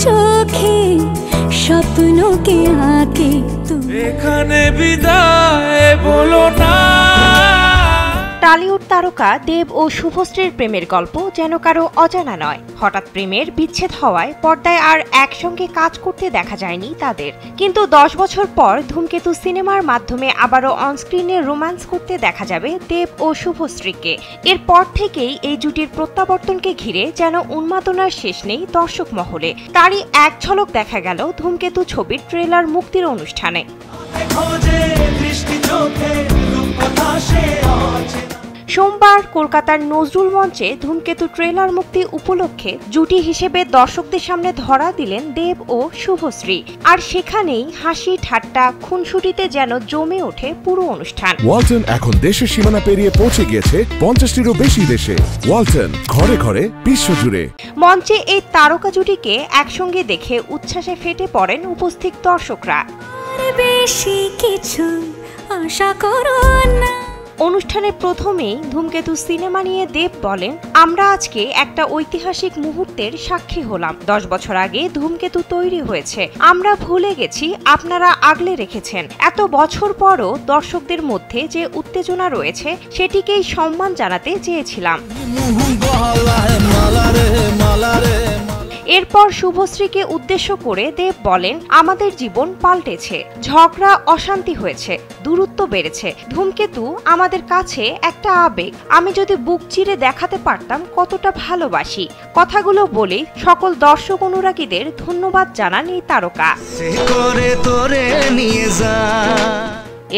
চোখে স্বপ্নকে আঁকে এখানে বিদায় বলো না। টালিউড তারকা দেব ও শুভশ্রীর প্রেমের গল্প যেন কারো অজানা নয়। হঠাৎ প্রেমের বিচ্ছেদ হওয়ায় পর্দায় আর একসঙ্গে কাজ করতে দেখা যায়নি তাদের, কিন্তু 10 বছর পর ধূমকেতু সিনেমার মাধ্যমে আবারও অনস্ক্রিনে রোম্যান্স করতে দেখা যাবে দেব ও শুভশ্রীকে। এরপর থেকেই এই জুটির প্রত্যাবর্তনকে ঘিরে যেন উন্মাদনার শেষ নেই দর্শক মহলে। তারই এক ঝলক দেখা গেল ধূমকেতু ছবির ট্রেলার মুক্তির অনুষ্ঠানে। সোমবার কলকাতার নজরুল মঞ্চে ধূমকেতু ট্রেলার মুক্তি উপলক্ষে জুটি হিসেবে দর্শকদের সামনে ধরা দিলেন দেব ও শুভশ্রী। আর সেখানেই হাসি ঠাট্টা খুনসুটিতে যেন জমে ওঠে পুরো অনুষ্ঠান। ওয়ালটন এখন দেশের সীমানা পেরিয়ে পৌঁছে গিয়েছে 50টিরও বেশি দেশে। ওয়ালটন, ঘরে ঘরে বিশ্বজুড়ে। মঞ্চে এই তারকা জুটিকে একসঙ্গে দেখে উচ্ছ্বাসে ফেটে পড়েন উপস্থিত দর্শকরা। বেশি কিছু আশা করো না। অনুষ্ঠানের প্রথমেই ধূমকেতু সিনেমা নিয়ে দেব বলেন, আমরা আজকে একটা ঐতিহাসিক মুহূর্তের সাক্ষী হলাম। 10 বছর আগে ধূমকেতু তৈরি হয়েছে, আমরা ভুলে গেছি, আপনারা আগলে রেখেছেন। এত বছর পরও দর্শকদের মধ্যে যে উত্তেজনা রয়েছে সেটিকেই সম্মান জানাতে চেয়েছিলাম। এরপর শুভশ্রীকে উদ্দেশ্য করে দেব বলেন, আমাদের জীবন পাল্টেছে, ঝগড়া অশান্তি হয়েছে, দূরত্ব বেড়েছে। ধূমকেতু আমাদের কাছে একটা আবেগ। আমি যদি বুক চিরে দেখাতে পারতাম কতটা ভালোবাসি। কথাগুলো বলে সকল দর্শক অনুরাগীদের ধন্যবাদ জানান এই তারকা।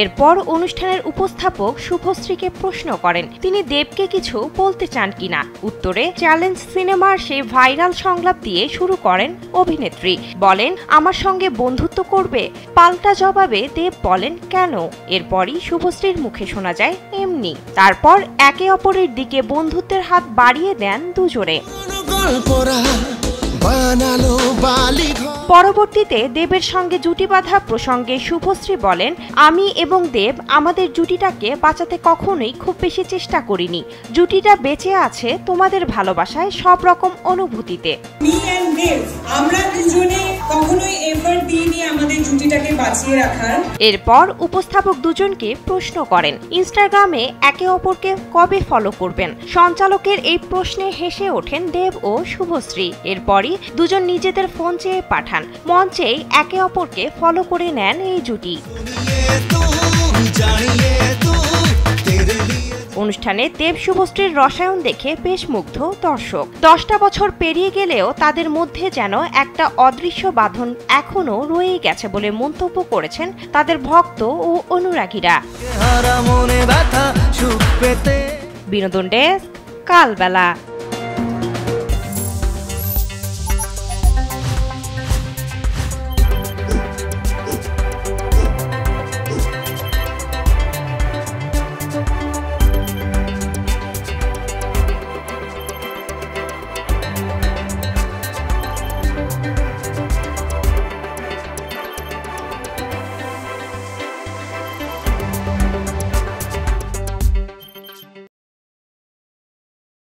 এরপর অনুষ্ঠানের উপস্থাপক শুভশ্রীকে প্রশ্ন করেন তিনি দেবকে কিছু বলতে চান কিনা। উত্তরে চ্যালেঞ্জ সিনেমার সেই ভাইরাল সংলাপ দিয়ে শুরু করেন অভিনেত্রী। বলেন, আমার সঙ্গে বন্ধুত্ব করবে? পাল্টা জবাবে দেব বলেন, কেন? এরপরই শুভশ্রীর মুখে শোনা যায় এমনি। তারপর একে অপরের দিকে বন্ধুত্বের হাত বাড়িয়ে দেন দুজনে। পরবর্তীতে দেবের সঙ্গে জুটি বাঁধা প্রসঙ্গে শুভশ্রী বলেন, আমি এবং দেব আমাদের জুটিটাকে বাঁচাতে কখনোই খুব বেশি চেষ্টা করিনি। জুটিটা বেঁচে আছে তোমাদের ভালোবাসায়, সব রকম অনুভূতিতে। আমরা দুজনে কখনোই এফর্ট দিইনি আমাদের জুটিটাকে বাঁচিয়ে রাখার। এরপর উপস্থাপক দুজনকে প্রশ্ন করেন ইনস্টাগ্রামে একে অপরকে কবে ফলো করবেন। সঞ্চালকের এই প্রশ্নে হেসে ওঠেন দেব ও শুভশ্রী। এরপরই দুজন নিজেদের ফোন চেয়ে পাঠান। মঞ্চেই একে অপরকে ফলো করে নেন এই জুটি। অনুষ্ঠানে দেব শুভশ্রীর রসায়ন দেখে বেশ মুগ্ধ দর্শক। 10টা বছর পেরিয়ে গেলেও তাদের মধ্যে যেন একটা অদৃশ্য বাঁধন এখনো রয়ে গেছে বলে মন্তব্য করেছেন তাদের ভক্ত ও অনুরাগীরা। বিনোদন ডেস্ক, কালবেলা।